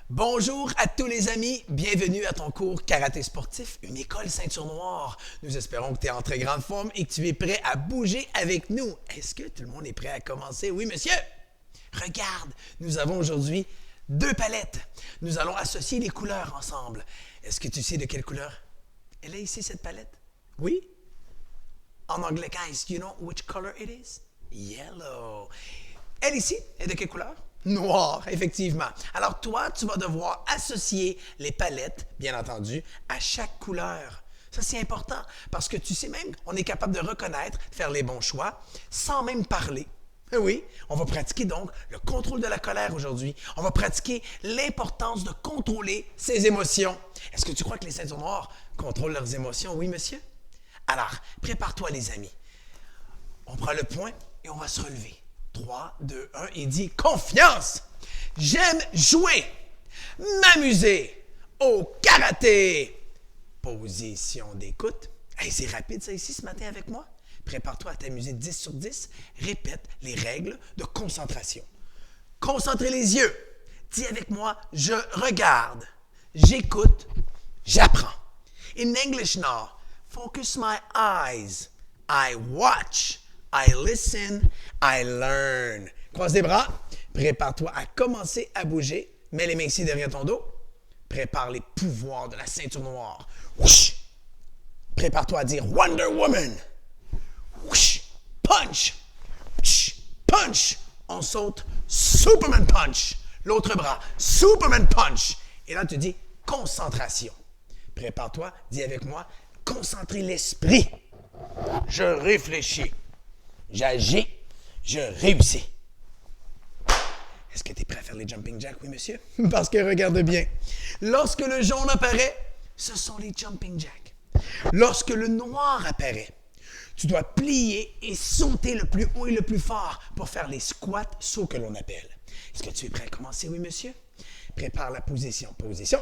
Bonjour à tous les amis, bienvenue à ton cours karaté sportif, une école ceinture noire. Nous espérons que tu es en très grande forme et que tu es prêt à bouger avec nous. Est-ce que tout le monde est prêt à commencer? Oui, monsieur? Regarde, nous avons aujourd'hui 2 palettes. Nous allons associer les couleurs ensemble. Est-ce que tu sais de quelle couleur elle est ici, cette palette? Oui? En anglais, guys, do you know which color it is? Yellow. Elle ici est de quelle couleur? Noir, effectivement. Alors toi, tu vas devoir associer les palettes, bien entendu, à chaque couleur. Ça, c'est important parce que tu sais même, on est capable de reconnaître, de faire les bons choix sans même parler. Oui, on va pratiquer donc le contrôle de la colère aujourd'hui. On va pratiquer l'importance de contrôler ses émotions. Est-ce que tu crois que les ceintures noires contrôlent leurs émotions? Oui, monsieur? Alors, prépare-toi, les amis. On prend le point et on va se relever. 3, 2, 1 et dit confiance. J'aime jouer, m'amuser au karaté. Position d'écoute. Hey, c'est rapide ça ici ce matin avec moi. Prépare-toi à t'amuser 10 sur 10. Répète les règles de concentration. Concentrez les yeux. Dis avec moi, je regarde, j'écoute, j'apprends. In English now, focus my eyes. I watch. I listen, I learn. Croise les bras. Prépare-toi à commencer à bouger. Mets les mains ici derrière ton dos. Prépare les pouvoirs de la ceinture noire. Whoosh. Prépare-toi à dire Wonder Woman. Whoosh. Punch. Whoosh. Punch. On saute Superman Punch. L'autre bras. Superman Punch. Et là, tu dis concentration. Prépare-toi. Dis avec moi. Concentrer l'esprit. Je réfléchis. J'agis, je réussis. Est-ce que tu es prêt à faire les jumping jacks, oui, monsieur? Parce que regarde bien. Lorsque le jaune apparaît, ce sont les jumping jacks. Lorsque le noir apparaît, tu dois plier et sauter le plus haut et le plus fort pour faire les squats sauts que l'on appelle. Est-ce que tu es prêt à commencer, oui, monsieur? Prépare la position. Position.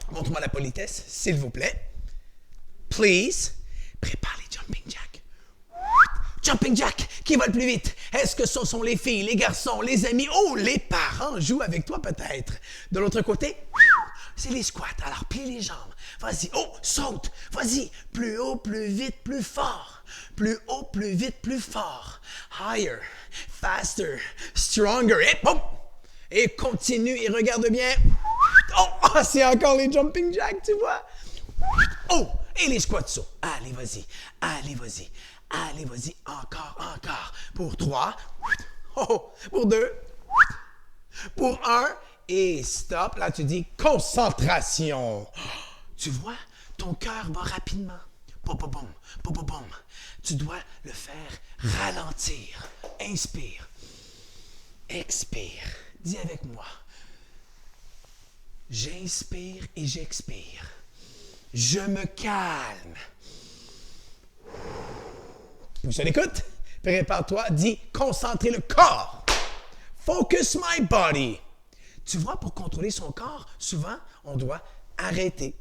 Montre-moi la politesse, s'il vous plaît. Please. Prépare les jumping jacks. Jumping Jack, qui va le plus vite? Est-ce que ce sont les filles, les garçons, les amis? Oh, les parents jouent avec toi peut-être. De l'autre côté, c'est les squats. Alors, plie les jambes. Vas-y. Oh, saute. Vas-y. Plus haut, plus vite, plus fort. Plus haut, plus vite, plus fort. Higher, faster, stronger. Et, oh, et continue et regarde bien. Oh, c'est encore les jumping jacks, tu vois? Oh, et les squats sauts. Allez, vas-y. Allez, vas-y. Allez, vas-y, encore, encore. Pour 3, pour 2, pour 1, et stop. Là, tu dis concentration. Tu vois, ton cœur va rapidement. Pom, pom, pom, pom, pom, pom. Tu dois le faire ralentir. Inspire. Expire. Dis avec moi. J'inspire et j'expire. Je me calme. Position d'écoute. Prépare-toi. Dis concentrer le corps. Focus my body. Tu vois, pour contrôler son corps, souvent, on doit arrêter.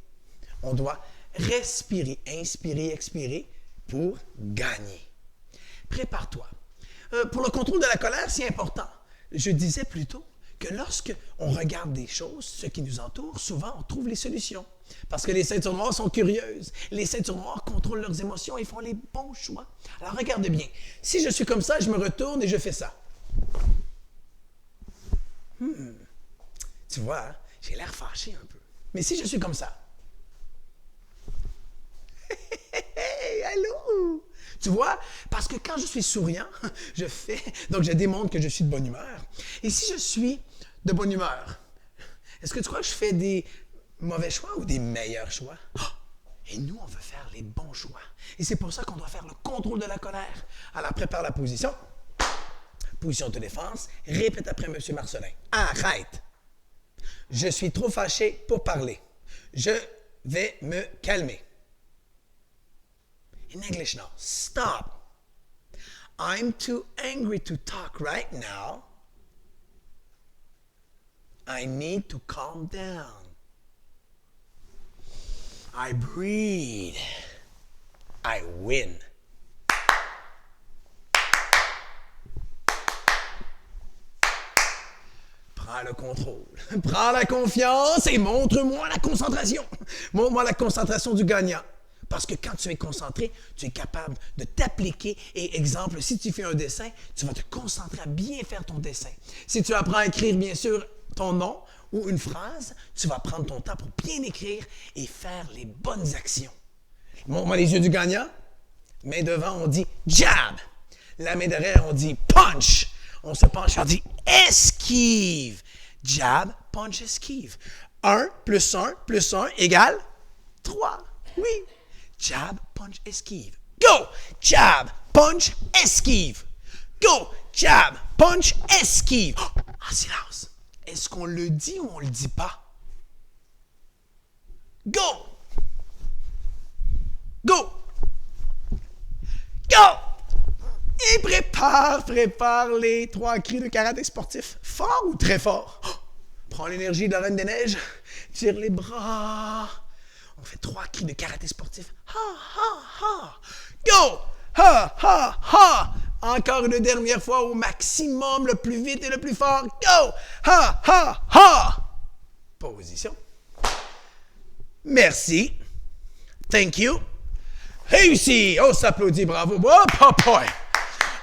On doit respirer, inspirer, expirer pour gagner. Prépare-toi. Pour le contrôle de la colère, c'est important. Je disais plutôt que lorsque on regarde des choses, ce qui nous entoure, souvent, on trouve les solutions. Parce que les ceintures noires sont curieuses. Les ceintures noires contrôlent leurs émotions et font les bons choix. Alors, regarde bien. Si je suis comme ça, je me retourne et je fais ça. Tu vois, hein, j'ai l'air fâché un peu. Mais si je suis comme ça. Hey, allô? Tu vois, parce que quand je suis souriant, je démontre que je suis de bonne humeur. Et si je suis de bonne humeur, est-ce que tu crois que je fais des mauvais choix ou des meilleurs choix? Et nous, on veut faire les bons choix. Et c'est pour ça qu'on doit faire le contrôle de la colère. Alors, prépare la position. Position de défense. Répète après M. Marcelin. Arrête. Je suis trop fâché pour parler. Je vais me calmer. In English now, stop. I'm too angry to talk right now. I need to calm down. I breathe. I win. Prends Prends le contrôle. Prends la confiance et montre-moi la concentration. Montre-moi la concentration du gagnant. Parce que quand tu es concentré, tu es capable de t'appliquer. Et exemple, si tu fais un dessin, tu vas te concentrer à bien faire ton dessin. Si tu apprends à écrire, bien sûr, ton nom ou une phrase, tu vas prendre ton temps pour bien écrire et faire les bonnes actions. Montre-moi les yeux du gagnant. Main devant, on dit jab. La main derrière, on dit punch. On se penche, on dit esquive. Jab, punch, esquive. 1 plus 1 plus 1 égale 3. Oui. Jab, punch, esquive. Go! Jab, punch, esquive. Go! Jab, punch, esquive. Oh, en silence. Est-ce qu'on le dit ou on le dit pas? Go! Go! Go! Et prépare les 3 cris de karaté sportif. Fort ou très fort? Oh, prends l'énergie de la Reine des Neiges. Tire les bras. On fait 3 cris de karaté sportif. Ha, ha, ha. Go! Ha, ha, ha. Encore une dernière fois au maximum, le plus vite et le plus fort. Go! Ha, ha, ha. Position. Merci. Thank you. Réussi. On s'applaudit. Bravo. Hop, hop, hop.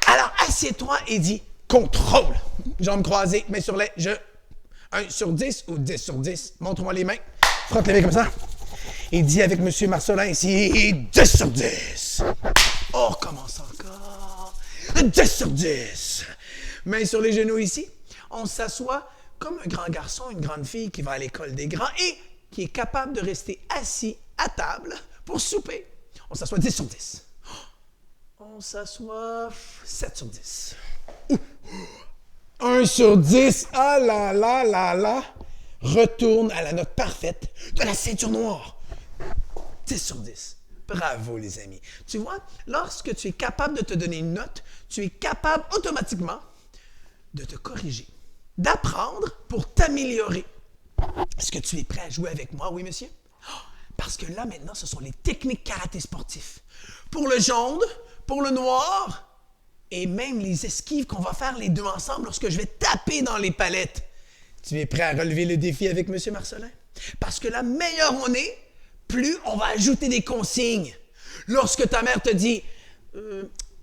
Alors, assieds-toi et dis contrôle. Jambes croisées, mains sur les. 1 sur 10 ou 10 sur 10. Montre-moi les mains. Frotte les mains comme ça. Et dis avec M. Marcelin ici 10 sur 10. On recommence encore. 10 sur 10. Mains sur les genoux ici. On s'assoit comme un grand garçon, une grande fille qui va à l'école des grands et qui est capable de rester assis à table pour souper. On s'assoit 10 sur 10. On s'assoit 7 sur 10. 1 sur 10. Ah là là là là. Retourne à la note parfaite de la ceinture noire. 10 sur 10. Bravo, les amis. Tu vois, lorsque tu es capable de te donner une note, tu es capable automatiquement de te corriger, d'apprendre pour t'améliorer. Est-ce que tu es prêt à jouer avec moi, oui, monsieur? Parce que là, maintenant, ce sont les techniques karaté sportifs. Pour le jaune, pour le noir, et même les esquives qu'on va faire les deux ensemble lorsque je vais taper dans les palettes. Tu es prêt à relever le défi avec M. Marcelin? Parce que là, meilleur on est, plus on va ajouter des consignes. Lorsque ta mère te dit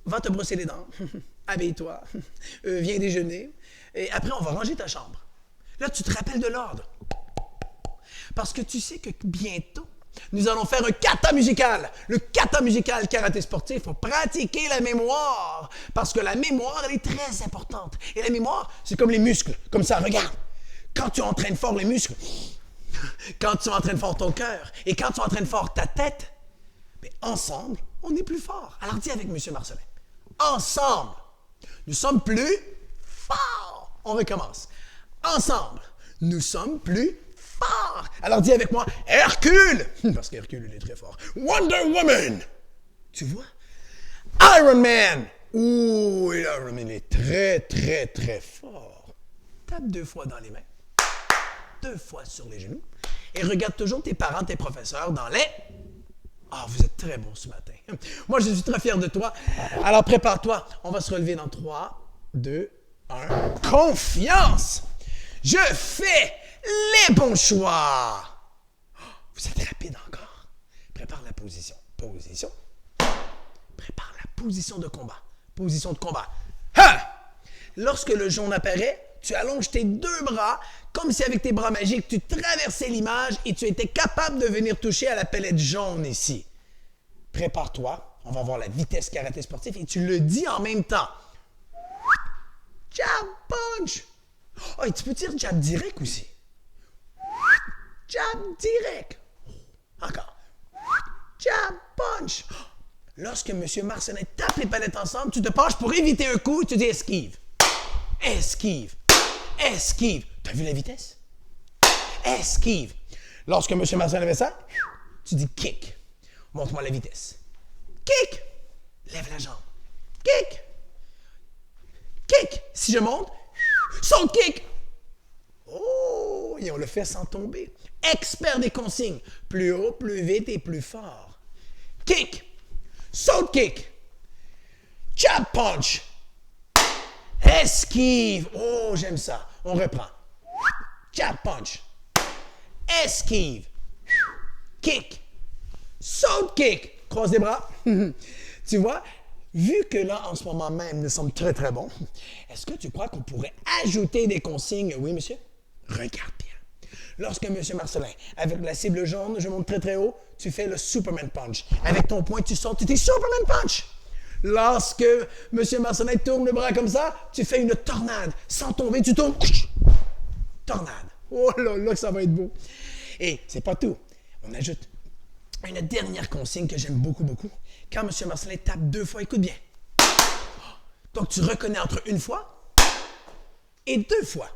va te brosser les dents, habille-toi, viens déjeuner, et après on va ranger ta chambre. Là, tu te rappelles de l'ordre. Parce que tu sais que bientôt, nous allons faire un kata musical. Le kata musical karaté sportif pour pratiquer la mémoire. Parce que la mémoire, elle est très importante. Et la mémoire, c'est comme les muscles. Comme ça, regarde. Quand tu entraînes fort les muscles, quand tu entraînes fort ton cœur et quand tu entraînes fort ta tête, mais ensemble, on est plus fort. Alors dis avec M. Marcelin. Ensemble, nous sommes plus forts. On recommence. Ensemble, nous sommes plus forts. Alors dis avec moi, Hercule, parce qu'Hercule, il est très fort. Wonder Woman. Tu vois? Iron Man. Ouh, Iron Man est très, très, très fort. Tape 2 fois dans les mains. 2 fois sur les genoux. Et regarde toujours tes parents, tes professeurs dans les... Ah, vous êtes très bons ce matin. Moi, je suis très fier de toi. Alors, prépare-toi. On va se relever dans 3, 2, 1. Confiance! Je fais les bons choix! Vous êtes rapide encore. Prépare la position. Position. Prépare la position de combat. Position de combat. Ha! Lorsque le jaune apparaît, tu allonges tes 2 bras comme si avec tes bras magiques, tu traversais l'image et tu étais capable de venir toucher à la palette jaune ici. Prépare-toi, on va voir la vitesse karaté sportif et tu le dis en même temps. Jab, punch. Oh, et tu peux dire jab direct aussi. Jab direct. Encore. Jab, punch. Lorsque M. Marcelin tape les palettes ensemble, tu te penches pour éviter un coup et tu dis esquive. Esquive. Esquive. T'as vu la vitesse? Esquive. Lorsque M. Marcelin avait ça, tu dis kick. Montre-moi la vitesse. Kick. Lève la jambe. Kick. Kick. Si je monte, saute kick. Oh, et on le fait sans tomber. Expert des consignes. Plus haut, plus vite et plus fort. Kick. Saute kick. Jab punch. Esquive. Oh, j'aime ça. On reprend. Jab punch. Esquive. Kick. Saute kick. Croise les bras. Tu vois, vu que là, en ce moment même, nous sommes très, très bons, est-ce que tu crois qu'on pourrait ajouter des consignes? Oui, monsieur? Regarde bien. Lorsque M. Marcelin, avec la cible jaune, je monte très, très haut, tu fais le Superman Punch. Avec ton poing, tu sautes, tu fais Superman Punch. Lorsque M. Marcelin tourne le bras comme ça, tu fais une tornade. Sans tomber, tu tournes. Tornade. Oh là là, ça va être beau. Et c'est pas tout. On ajoute une dernière consigne que j'aime beaucoup, beaucoup. Quand M. Marcelin tape 2 fois, écoute bien. Donc, tu reconnais entre une fois et 2 fois.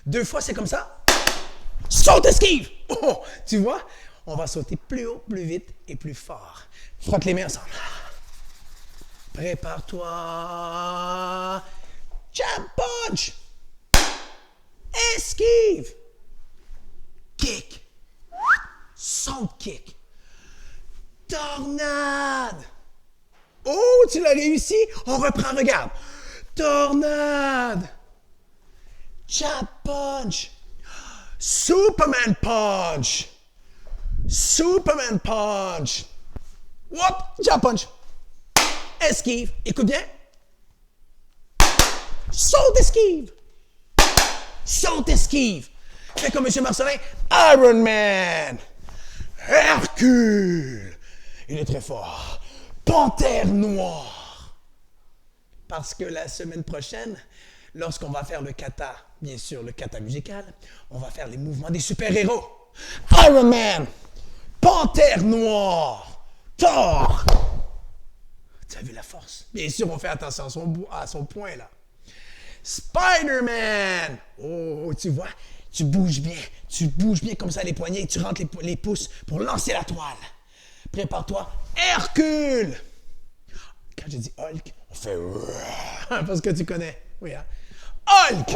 2 fois, c'est comme ça. Saute, esquive! Oh, tu vois, on va sauter plus haut, plus vite et plus fort. Frotte les mains ensemble. Prépare-toi. Jab punch. Esquive. Kick. Saute kick. Tornade. Oh, tu l'as réussi. On reprend, regarde. Tornade. Jab punch. Superman punch. Superman punch. Whoop, jab punch. Esquive. Écoute bien. Saute esquive. Saute esquive. Fais comme M. Marcelin. Iron Man. Hercule. Il est très fort. Panthère noire. Parce que la semaine prochaine, lorsqu'on va faire le kata, bien sûr le kata musical, on va faire les mouvements des super-héros. Iron Man. Panthère noire. Thor. Tu as vu la force? Bien sûr, on fait attention à son point, là. Spider-Man! Oh, tu vois, tu bouges bien comme ça les poignets et tu rentres les pouces pour lancer la toile. Prépare-toi, Hercule! Quand je dis Hulk, on fait parce que tu connais. Oui, hein? Hulk!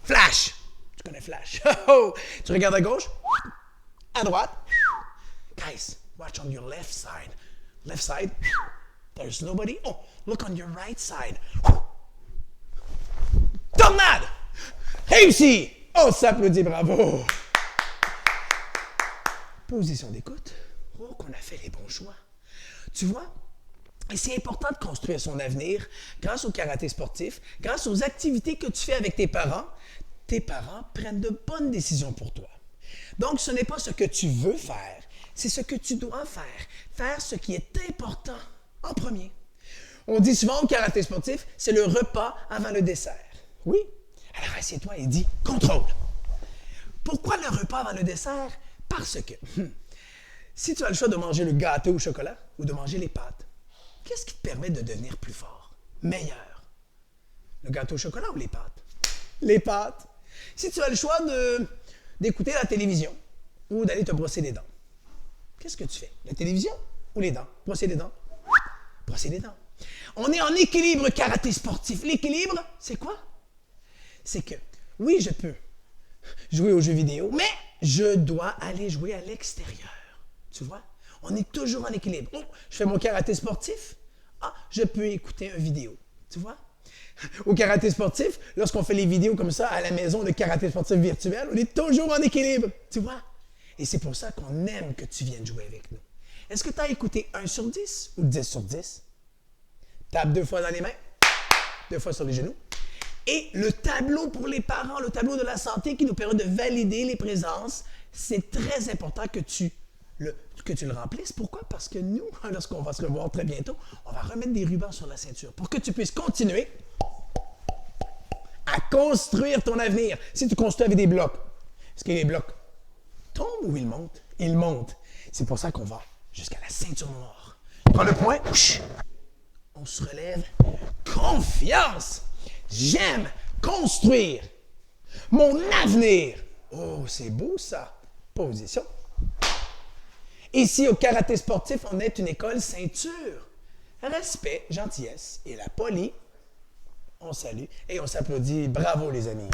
Flash! Tu connais Flash. Tu regardes à gauche, à droite. Guys, watch on your left side. Left side, there's nobody. Oh, look on your right side. Tornade! Réussi! On s'applaudit, bravo! Position d'écoute. Oh, qu'on a fait les bons choix. Tu vois? Et c'est important de construire son avenir grâce au karaté sportif, grâce aux activités que tu fais avec tes parents. Tes parents prennent de bonnes décisions pour toi. Donc, ce n'est pas ce que tu veux faire, c'est ce que tu dois faire. Faire ce qui est important en premier. On dit souvent au karaté sportif, c'est le repas avant le dessert. Oui? Alors assieds-toi et dis « contrôle ». Pourquoi le repas avant le dessert? Parce que si tu as le choix de manger le gâteau au chocolat ou de manger les pâtes, qu'est-ce qui te permet de devenir plus fort, meilleur? Le gâteau au chocolat ou les pâtes? Les pâtes. Si tu as le choix d'écouter la télévision ou d'aller te brosser les dents, qu'est-ce que tu fais? La télévision ou les dents? Brosser les dents? Brosser les dents. On est en équilibre karaté sportif. L'équilibre, c'est quoi? C'est que, oui, je peux jouer aux jeux vidéo, mais je dois aller jouer à l'extérieur. Tu vois? On est toujours en équilibre. Oh, je fais mon karaté sportif. Ah, je peux écouter une vidéo. Tu vois? Au karaté sportif, lorsqu'on fait les vidéos comme ça à la maison de karaté sportif virtuel, on est toujours en équilibre. Tu vois? Et c'est pour ça qu'on aime que tu viennes jouer avec nous. Est-ce que tu as écouté 1 sur 10 ou 10 sur 10? Tape 2 fois dans les mains, 2 fois sur les genoux. Et le tableau pour les parents, le tableau de la santé qui nous permet de valider les présences, c'est très important que tu le remplisses. Pourquoi? Parce que nous, lorsqu'on va se revoir très bientôt, on va remettre des rubans sur la ceinture pour que tu puisses continuer à construire ton avenir. Si tu construis avec des blocs, est-ce que les blocs tombent ou ils montent? Ils montent. C'est pour ça qu'on va jusqu'à la ceinture noire. Prends le point. On se relève. Confiance. J'aime construire mon avenir. Oh, c'est beau ça. Position. Ici, au karaté sportif, on est une école ceinture. Respect, gentillesse et la polie. On salue et on s'applaudit. Bravo, les amis.